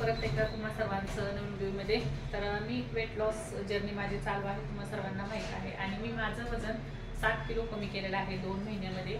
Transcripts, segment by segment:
परत एकदा तुम्हा सर्वांचं नवीन व्हिडिओमध्ये। तर मी वेट लॉस जर्नी माझी चालू आहे, तुम्हा सर्वांना माहीत आहे। आणि मी माझं वजन 7 किलो कमी केलेलं आहे 2 महिन्यामध्ये।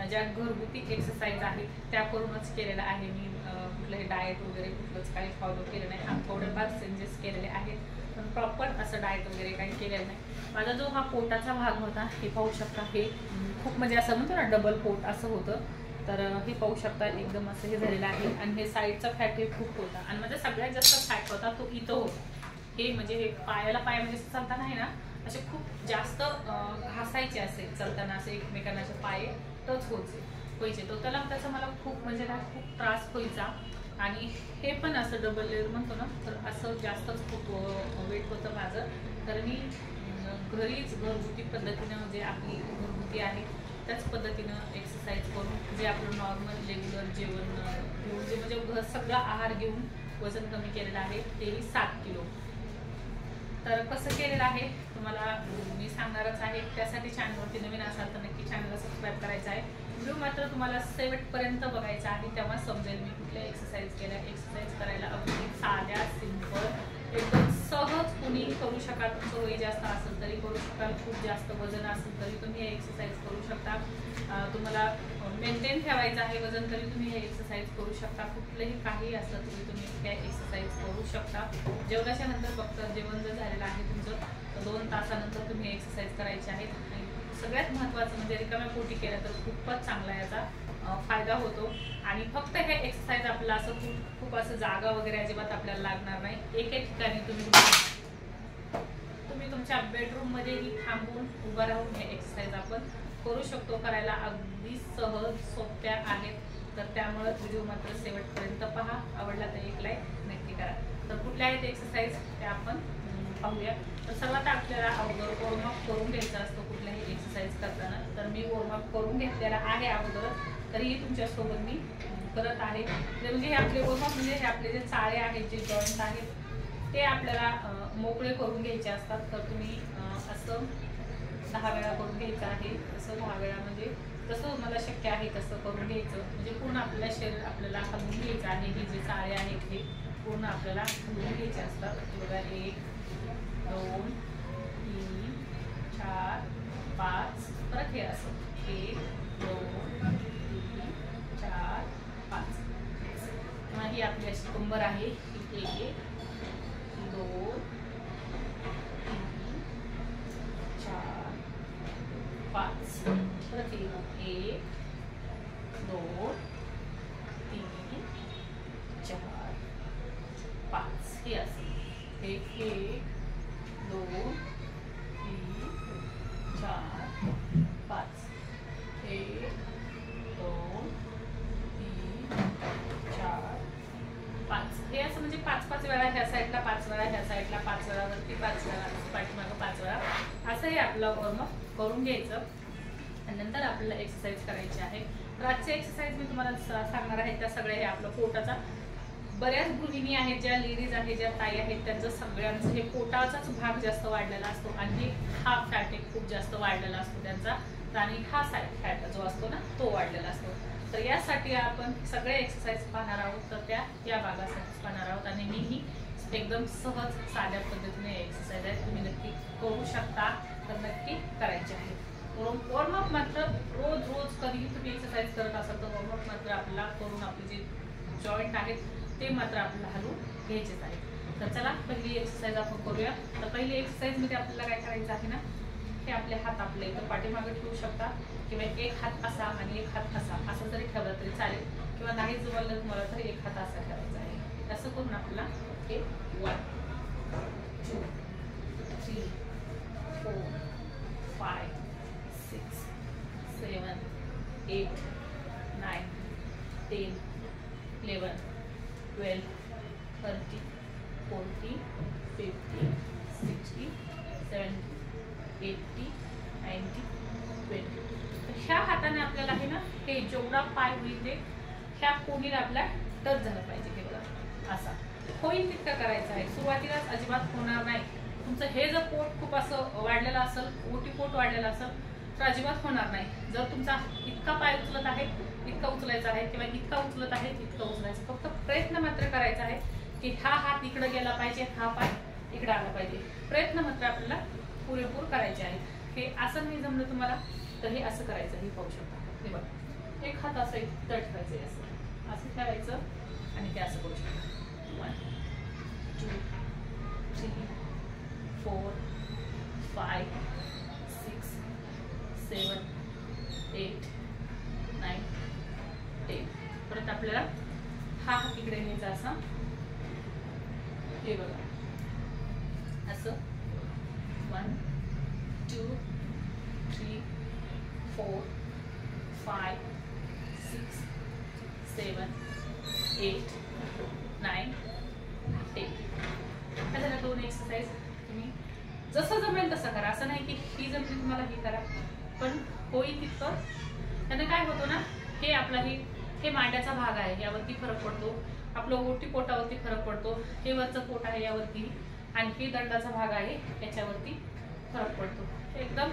ज्या घरगुती एक्सरसाइज आहेत त्या करूनच केलेलं आहे मी। कुठलंही डाएट वगैरे कुठलंच काही फॉलो केलं नाही। हां, थोडेफार चेंजेस केलेले आहेत, पण प्रॉपर असं डाएट वगैरे काही केलेलं नाही। माझा जो हा पोटाचा भाग होता हे पाहू शकता, हे खूप म्हणजे असं म्हणतो ना डबल पोट असं होतं। तर हे पाहू शकता एकदम असं हे झालेलं आहे। आणि हे साईडचा फॅट हे खूप होता आणि माझा सगळ्यात जास्त फॅट होता तो इथं होता। हे म्हणजे हे पायाला पाय म्हणजे चालताना आहे ना असे खूप जास्त घासायचे असे, चालताना असे एकमेकांना असे पाय टच व्हायचे। तो त्याचा मला खूप म्हणजे ना खूप त्रास व्हायचा। आणि हे पण असं डबल लेअर म्हणतो ना, तर असं जास्तच खूप वेट होतं माझं। तर मी घरीच घरगुती पद्धतीनं म्हणजे आपली घरगुती आहे त्याच पद्धतीनं एक्सरसाइज करून जे आपलं नॉर्मल रेग्युलर जेवण घेऊन जे म्हणजे सगळा आहार घेऊन वजन कमी केलेलं आहे, ते 7 किलो। तर कसं केलेलं आहे तुम्हाला मी सांगणारच आहे। त्यासाठी चॅनलवरती नवीन असाल तर नक्की चॅनलला सबस्क्राईब करायचं आहे। व्हिडिओ मात्र तुम्हाला शेवटपर्यंत बघायचा आहे, तेव्हा समजेल मी कुठल्या एक्सरसाइज केल्या। एक्सरसाइज करायला अगदी साध्या सिंपल एकदम सहज कुणी करू शकाल। तुमचं वय जास्त असेल तरी करू शकाल, खूप जास्त वजन असेल तरी तुम्ही हे एक्सरसाइज करू शकता। तुम्हाला मेंटेन ठेवायचं आहे वजन तरी तुम्ही हे एक्सरसाइज करू शकता। कुठलंही काही असलं तरी तुम्ही त्या एक्सरसाइज करू शकता। जेवणाच्या नंतर फक्त जेवण जर झालेलं आहे तुमचं तर 2 तासानंतर तुम्ही एक्सरसाइज करायची आहे। आणि सगळ्यात महत्त्वाचं म्हणजे रिकाम्या पोटी केलं तर खूपच चांगला याचा फायदा होतो। आणि फक्त हे एक्सरसाइज आपल्याला असं खूप असं जागा वगैरे अजिबात आपल्याला लागणार नाही। एक ठिकाणी तुम्ही तुमच्या बेडरूममध्येही थांबून उभं राहून हे एक्सरसाइज आपण करू शकतो। करायला अगदी सहज सोप्या आहेत। तर त्यामुळे व्हिडिओ मात्र शेवटपर्यंत पहा। आवडला तर एक लाईक नक्की करा। तर कुठल्या आहेत एक्सरसाइज ते आपण पाहूया। तर सर्वात आपल्याला अगोदर वॉर्मअप करून घ्यायचा असतो कुठल्याही एक्सरसाइज करताना। तर मी वॉर्मअप करून घेतलेला आहे अगोदर, तरीही तुमच्यासोबत मी करत आहे। म्हणजे हे आपले वॉर्मअप म्हणजे हे आपले जे चाळे आहेत, जे जॉईंट आहेत ते आपल्याला मोकळे करून घ्यायचे असतात। तर तुम्ही असं 10 वेळा करून घ्यायचं आहे। असं 10 वेळा म्हणजे जसं मला शक्य आहे तसं करून घ्यायचं। म्हणजे पूर्ण आपल्या शरीर आपल्याला हलवून घ्यायचं आहे। हे जे चाळे आहेत हे पूर्ण आपल्याला हलवून घ्यायचे असतात। बघा 1 2 3 4 5 परत हे असं 1 2 3 4 5। ही आपली अशी कंबर आहे। 1 2 3 4 5 परत 1 2 3 4 5 हे असं 1 2 3 4 5 1 2 3 4 5 हे असं म्हणजे 5-5 वेळा ह्या साईडला 5 वेळा, ह्या साईडला 5 वेळा, वरती 5 वेळा, पाठीमागं 5 वेळा असं हे आपलं वॉर्मअप करून घ्यायचं। आणि नंतर आपल्याला एक्सरसाइज करायची आहे। तर आजची एक्सरसाइज मी तुम्हाला सांगणार आहे त्या सगळ्या हे आपलं पोटाचा। बऱ्याच गृहिणी आहेत, ज्या लेडीज आहेत, ज्या ताई आहेत, त्यांचं सगळ्यांचं हे पोटाचाच भाग जास्त वाढलेला असतो आणि हा फॅट एक खूप जास्त वाढलेला असतो त्यांचा। आणि हा साईड फॅट जो असतो ना तो वाढलेला असतो। तर यासाठी आपण सगळे एक्सरसाइज पाहणार आहोत। तर त्या या भागासाठी पाहणार आहोत आणि ही एकदम सहज साध्या पद्धतीने एक्सरसाइज आहे, तुम्ही नक्की करू शकता। तर नक्की करायची आहे। वॉर्मअप मात्र रोज कधीही तुम्ही एक्सरसाइज करत असाल तर वॉर्मअप मात्र आपल्याला करून आपले जे जॉईंट आहेत ते मात्र आपल्याला हलवून घ्यायचेच आहे। तर चला पहिली एक्सरसाइज आपण करूया। तर पहिली एक्सरसाइज मध्ये आपल्याला काय करायचं आहे ना, हे आपले हात आपले इथं पाठीमागे ठेवू शकता किंवा एक हात असा आणि एक हात असा असं जरी ठेवला तरी चालेल, किंवा नाही जमलं तुम्हाला तर एक हात असा ठेवायचा आहे। असं करून आपल्याला हे 1 2 3 4 5 6 7 8 9 10 11 12 13 14 15 16 17 80 90 20। तर ह्या हाताने आपल्याला आहे ना हे जेवढा पाय होईल ते ह्या कोणीला आपल्या टच झालं पाहिजे। हे बघा असा होईल तितका करायचं आहे। सुरुवातीलाच अजिबात होणार नाही। तुमचं हे जर पोट खूप असं वाढलेलं असेल, ओटी पोट वाढलेलं असेल तर अजिबात होणार नाही। जर तुमचा इतका पाय उचलत आहे इतका उचलायचा आहे, किंवा इतका उचलत आहे इतका उचलायचं, फक्त प्रयत्न मात्र करायचा आहे की हा हात इकडे गेला पाहिजे, हा पाय इकडे आला पाहिजे. प्रयत्न मात्र आपल्याला पुरेपूर करायचे आहेत. हे असं नाही जमलं तुम्हाला तर हे असं करायचं. हे पाहू शकता. हे बघा, एक हात असं इथं ठेवायचं, असं असं ठेवायचं आणि हे असं करू शकता. 1 2 3 4 5 6 7 8 9 10. परत आपल्याला हा हात इकडे न्यायचा असा. हे बघा असं 1 2 3 4 5 6 7 8 9 10. हा झाला 2 एक्सरसाइज. तुम्ही जसं जमेल तसं करा. असं नाही की ही जमली तुम्हाला ही करा, पण होईल तितकं. त्यानं काय होतं ना, हे आपला हे मांड्याचा भाग आहे, यावरती फरक पडतो. आपलं ओटी पोटावरती फरक पडतो. हे वरचं पोट आहे यावरती, आणि हे दंडाचा भाग आहे याच्यावरती फरक पडतो. एकदम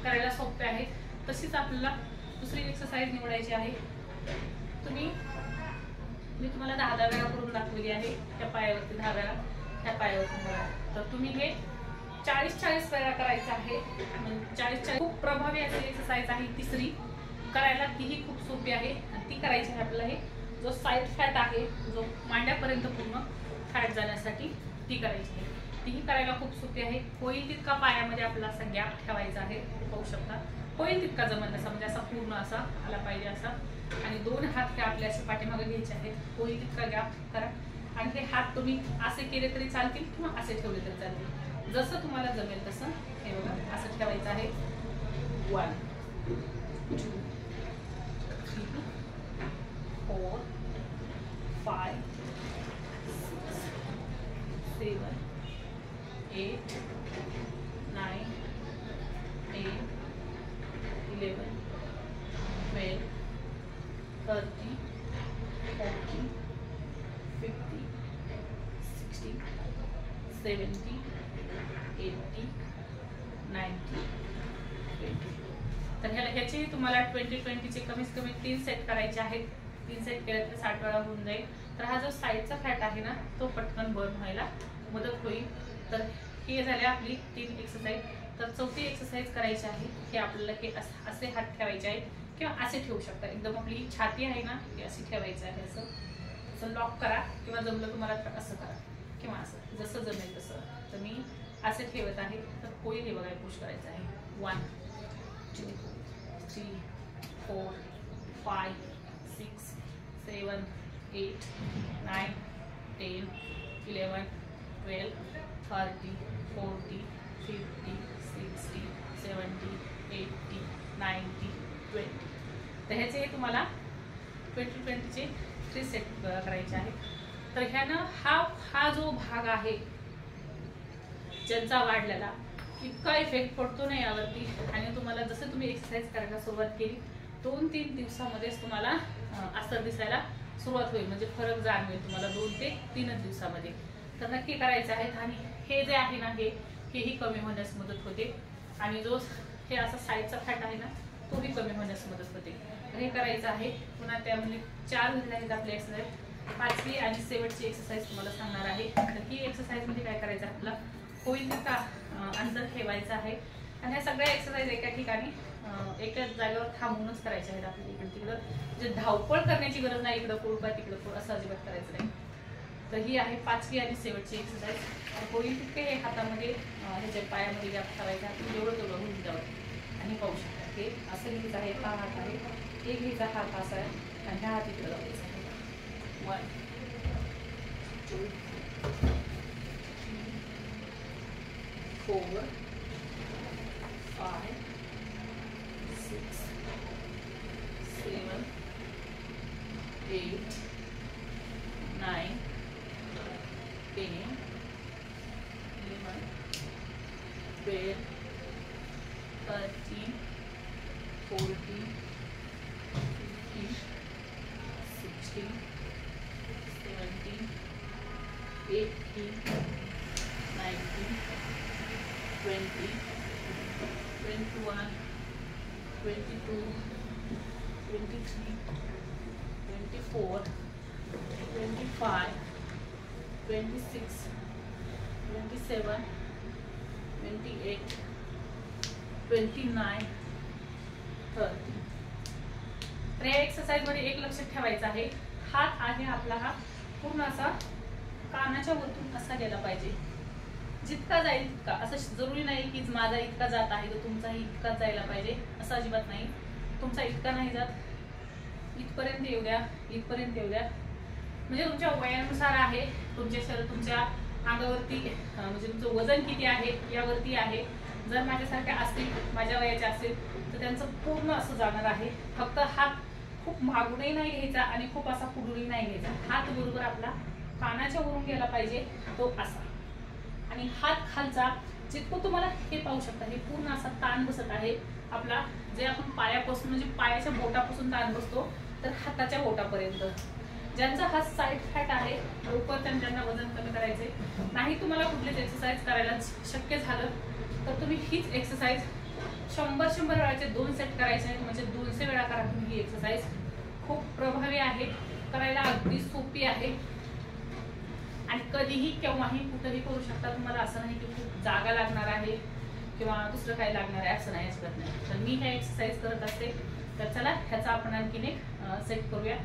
करायला सोपे आहे. तशीच आपल्याला दुसरी एक्सरसाइज निवडायची आहे. मी तुम्हाला 10 वेळा करून दाखवली आहे. त्या पायावरती 10 वेळा, त्या पायावरती 10 वेळा. तर तुम्ही हे 40 वेळा करायचं आहे. 40 खूप प्रभावी अशी एक्सरसाइज आहे. तिसरी करायला तीही खूप सोपी आहे, आणि ती करायची आहे आपल्याला. हे जो साईड फॅट आहे, जो मांड्यापर्यंत पूर्ण फॅट जाण्यासाठी ती करायची आहे. तीही करायला खूप सोपी आहे. होईल तितका पायामध्ये आपला असा गॅप ठेवायचा आहे. पाहू शकता. होईल तितका जमेल असा, म्हणजे असा पूर्ण असा आला पाहिजे असा. आणि 2 हात हे आपल्या असे पाठीमागे घ्यायचे आहेत. होईल तितका गॅप करा. आणि हे हात तुम्ही असे केले तरी चालतील किंवा असे ठेवले तरी चालतील, जसं तुम्हाला जमेल तसं. हे बघा असं ठेवायचं आहे. 1 2 3 4 5 6 7 8 9 10 11 12 13 14 15 16 17 18 19 20. तर ह्याचे तुम्हाला 20-20चे कमीत कमी 3 सेट करायचे आहेत. 3 सेट केले तर 60 वेळा होऊन जाईल. तर हा जो साईडचा फॅट आहे ना, तो पटकन बर्न व्हायला मदत होईल. तर हे झाले आपली 3 एक्सरसाइज. तर 4थी एक्सरसाइज करायची आहे. हे आपल्याला हे असे हात ठेवायचे आहेत किंवा असे ठेवू शकता. एकदम आपली छाती आहे ना, ती अशी ठेवायची आहे. असं लॉक करा, किंवा जमलं तुम्हाला तर असं करा, किंवा असं, जसं जमेल तसं. तर मी असे ठेवत आहे. तर होईल हे बघा, पुश करायचं आहे. 1 2 3 4 5 6 7 8 9 10 11 12 13 14 15 16 17 18 19 20. तर ह्याचे तुम्हाला 20-20चे 3 सेट करायचे आहेत. तर ह्यानं हा जो भाग आहे ज्यांचा वाढलेला, इतका इफेक्ट पडतो ना यावरती. आणि तुम्हाला जसं तुम्ही एक्सरसाइज करायला सुरुवात केली, 2-3 दिवसामध्येच तुम्हाला असर दिसायला सुरुवात होईल. म्हणजे फरक जाणवेल तुम्हाला 2 ते 3 दिवसामध्ये. तर नक्की करायचं आहे. आणि हे जे आहे ना, हेही कमी होण्यास मदत होते. आणि जो हे असा साईडचा फॅट आहे ना, तोही कमी होण्यास मदत होते. हे करायचं आहे. पुन्हा त्यामध्ये 4 झाले आहेत आपले एक्सरसाइज. 5वी आणि शेवटची एक्सरसाइज तुम्हाला सांगणार आहे. तर ही एक्सरसाइज मध्ये काय करायचं आहे, आपला होईल तितका अंतर ठेवायचं आहे. आणि ह्या सगळ्या एक्सरसाइज एका ठिकाणी एकाच जागेवर थांबूनच करायच्या आहेत. आपल्याला इकडे तिकडं म्हणजे धावपळ करण्याची गरज नाही. इकडं पळू का तिकडं पळू असं अजिबात करायचं नाही. तर ही आहे 5वी आणि शेवटची एक्सरसाइज. होईल तितके हे हातामध्ये ह्याच्या पायामध्ये गॅप ठेवायचा आहे. जेवढं तेवढं होईल त्यावर. आणि पाहू शकता हे असं घ्यायचं आहे. हा हात आहे, एक घ्यायचा हात असा आहे, आणि ह्या हात इकडे लावायचा आहे. 1 2 4 5 6 7 8 9 10 11 12 13 14 15 16 17 18 19 20 21 22 23 24 25 26, 27, 28, 29, 30. तर या एक्सरसाइज मध्ये एक लक्षात ठेवायचं आहे, हात आहे आपला हा पूर्ण असा कानाच्या वरतून असा गेला पाहिजे, जितका जाईल तितका. असं जरुरी नाही की माझा इतका जात आहे तर तुमचाही इतकाच जायला पाहिजे, असं अजिबात नाही. तुमचा इतका नाही जात, इथपर्यंत येऊ द्या, इथपर्यंत येऊ द्या. म्हणजे तुमच्या वयानुसार आहे, तुमच्या अंगावरती म्हणजे तुमचं वजन किती आहे यावरती आहे. जर माझ्यासारख्या असतील, माझ्या वयाच्या असतील तर त्यांचं पूर्ण असं जाणार आहे. फक्त हात खूप मागूनही नाही घ्यायचा आणि खूप असा पुढूनही नाही घ्यायचा. हात बरोबर आपला कानाच्या वरून गेला पाहिजे, तो असा. आणि हात खालचा जितकं तुम्हाला हे पाहू शकता, हे पूर्ण असा ताण बसत आहे आपला. जे आपण पायापासून म्हणजे पायाच्या बोटापासून ताण बसतो तर हाताच्या बोटापर्यंत. ज्यांचा हात साईड फॅट आहे, लवकर त्यांना वजन कमी करायचे नाही, तुम्हाला कुठलीच एक्सरसाइज करायला शक्य झालं तर तुम्ही हीच एक्सरसाइज 100 वेळाचे 2 सेट करायचे आहेत. म्हणजे 200 वेळा करा तुम्ही ही एक्सरसाइज. खूप प्रभावी आहे, करायला अगदी सोपी आहे आणि कधीही केव्हाही कुठेही करू शकता. तुम्हाला असं नाही की खूप जागा लागणार आहे किंवा दुसरं काही लागणार आहे, असं नाही, अजिबात नाही. तर मी हे एक्सरसाइज करत असते. तर चला ह्याचा आपण आणखीन एक सेट करूया.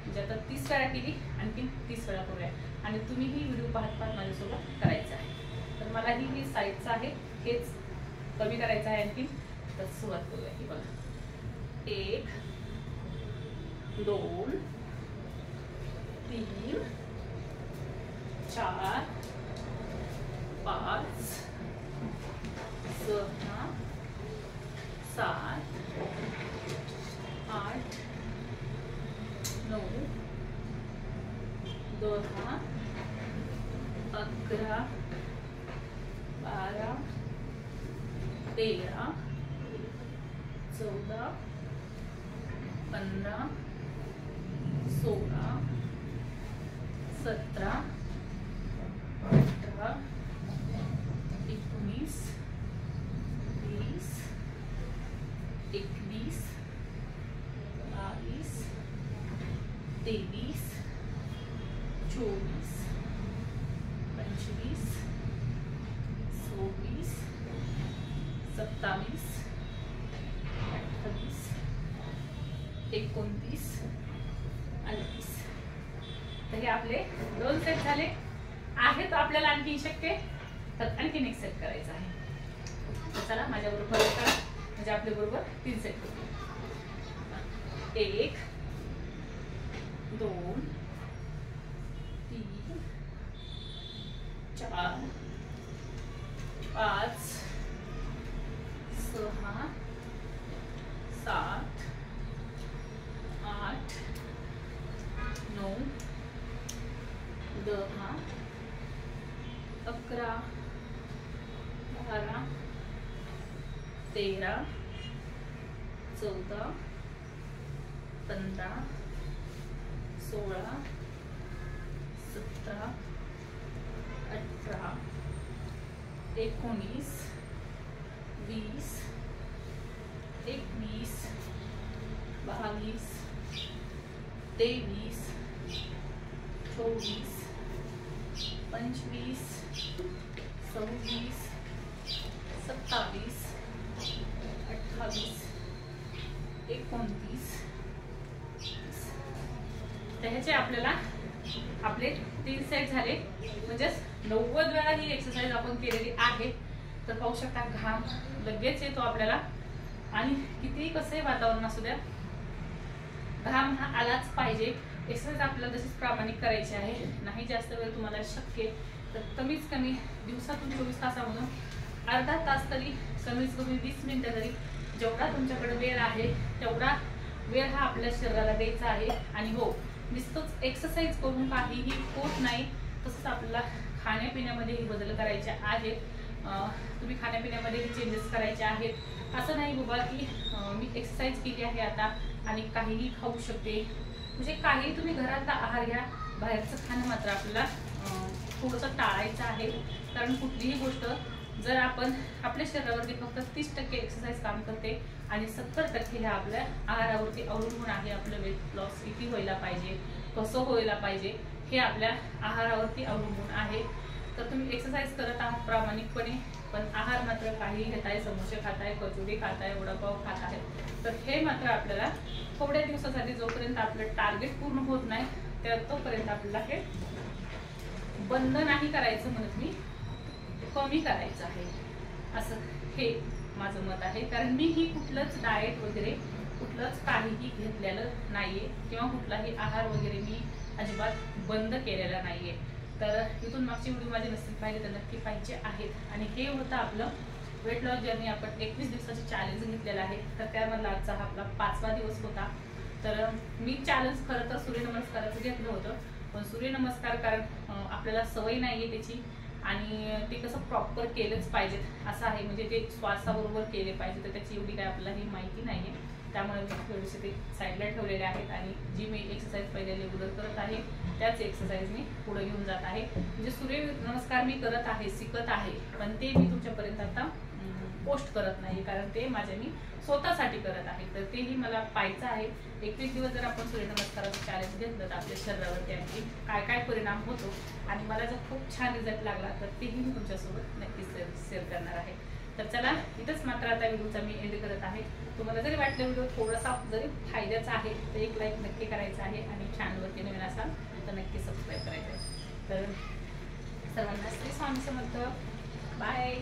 म्हणजे आता 30 वेळा केली, आणखीन 30 वेळा करूया आणि तुम्ही ही व्हिडिओ पाहत माझ्यासोबत करायचं आहे. तर मला ही साईडचं आहे, हेच कमी करायचं आहे आणखीन. तर सुरुवात करूया. ही बघा, 1, 2, 3, 4, 5, 6, 7, 8, 9, 10, 11, 12, 13, 14, 15, 16, 17, 18, 19, 20, 21, 22, 23, 24, 25, 26, 27, 28, 29 आणि 30. तर हे आपले 2 सेट झाले आहेत. आपल्याला आणखी शक्य तर आणखीन एक सेट करायचा आहे. तर चला माझ्याबरोबर करा, म्हणजे आपल्या बरोबर 3 सेट करू. 1, 2, 3, 4, 5, 6, 7, 8, 9, 10, 11, 12, 13, 14, 15, 16, 17, 18, 19, 20, 21, 22, 23, 24, 25, 26, 27, 28, 29. तर ह्याचे आपल्याला आपले 3 सेट झाले. म्हणजेच 90 वेळा ही एक्सरसाइज आपण केलेली आहे. तर पाहू शकता घाम लगेच येतो आपल्याला आणि कितीही कसंही वातावरण असू द्या, घाम हा आलाच पाहिजे. एक्सरसाइज आपल्याला जशीच प्रामाणिक करायची आहे. नाही जास्त वेळ तुम्हाला शक्य तर कमीत कमी दिवसातून 24 तासामधून अर्धा तास तरी, कमीत कमी 20 मिनिटं तरी, जेवढा तुमच्याकडे वेळ आहे तेवढा वेळ हा आपल्या शरीराला द्यायचा आहे. आणि हो, नुसतंच एक्सरसाइज करून काहीही होत नाही. तसंच आपल्याला खाण्यापिण्यामध्येही बदल करायचे आहेत. तुम्ही खाण्यापिण्यामध्येही चेंजेस करायचे आहेत. असं नाही बाबा की मी एक्सरसाइज केली आहे आता आणि काहीही खाऊ शकते. म्हणजे काही तुम्ही घरातला आहार घ्या, बाहेरचं खाणं मात्र आपल्याला थोडंसं टाळायचं आहे. कारण कुठलीही गोष्ट जर आपण आपल्या शरीरावरती फक्त 30% एक्सरसाइज काम करते आणि 70% हे आपल्या आहारावरती अवलंबून आहे. आपलं वेट लॉस किती व्हायला पाहिजे, कसं व्हायला पाहिजे हे आपल्या आहारावरती अवलंबून आहे. तर तुम्ही एक्सरसाइज करत आहात प्रामाणिकपणे, पण आहार मात्र काही घेताय, समोसे खाताय, कचोरी खाताय, वडापाव खात आहे, तर हे मात्र आपल्याला थोड्या दिवसासाठी जोपर्यंत आपलं टार्गेट पूर्ण होत नाही तर तोपर्यंत आपल्याला हे बंद नाही करायचं म्हणत मी, कमी करायचं आहे, असं हे माझं मत आहे. कारण मी ही कुठलंच डाएट वगैरे कुठलंच काहीही घेतलेलं नाहीये किंवा कुठलाही आहार वगैरे मी अजिबात बंद केलेला नाहीये. तर इथून मागची व्हिडिओ माझे नसतील पाहिजे तर नक्की पाहिजे आहेत. आणि हे होतं आपलं वेट लॉस जर्नी. आपण 21 दिवसाचे चॅलेंज घेतलेला आहे, तर त्यामधला आजचा हा आपला 5वा दिवस होता. तर मी चॅलेंज खरं तर सूर्यनमस्काराचं घेतलं होतं, पण सूर्यनमस्कार कारण आपल्याला सवय नाहीये त्याची, आणि ते कसं प्रॉपर केलंच पाहिजेत असं आहे, म्हणजे ते श्वासाबरोबर केले पाहिजे, तर त्याची एवढी काय आपल्याला ही माहिती नाहीये. त्यामुळे मी थोडेसे ते साईडला ठेवलेले आहेत आणि जी मी एक्सरसाइज पहिले रेग्युलर करत आहे त्याच एक्सरसाइज मी पुढे घेऊन जात आहे. म्हणजे सूर्य नमस्कार मी करत आहे, शिकत आहे, पण ते मी तुमच्यापर्यंत आता पोस्ट करत नाही, कारण ते माझ्या मी स्वतःसाठी करत आहे. तर तेही मला पाहायचं आहे. 21 दिवस जर आपण सूर्यनमस्काराचं चॅलेंज घेतलं तर आपल्या शरीरावरती आणखी काय काय परिणाम होतो, आणि मला जर खूप छान रिझल्ट लागला तर तेही मी तुमच्यासोबत नक्कीच शेअर करणार आहे. तर चला, इथंच मात्र आता व्हिडिओचा मी एंड करत आहे. तुम्हाला जरी वाटलं व्हिडिओ थोडासा जरी फायद्याचा आहे तर एक लाईक नक्की करायचं आहे, आणि चॅनलवरती नवीन असाल तर नक्की सबस्क्राईब करायचं आहे. तर सर्वांना श्री स्वामी समर्थ. बाय.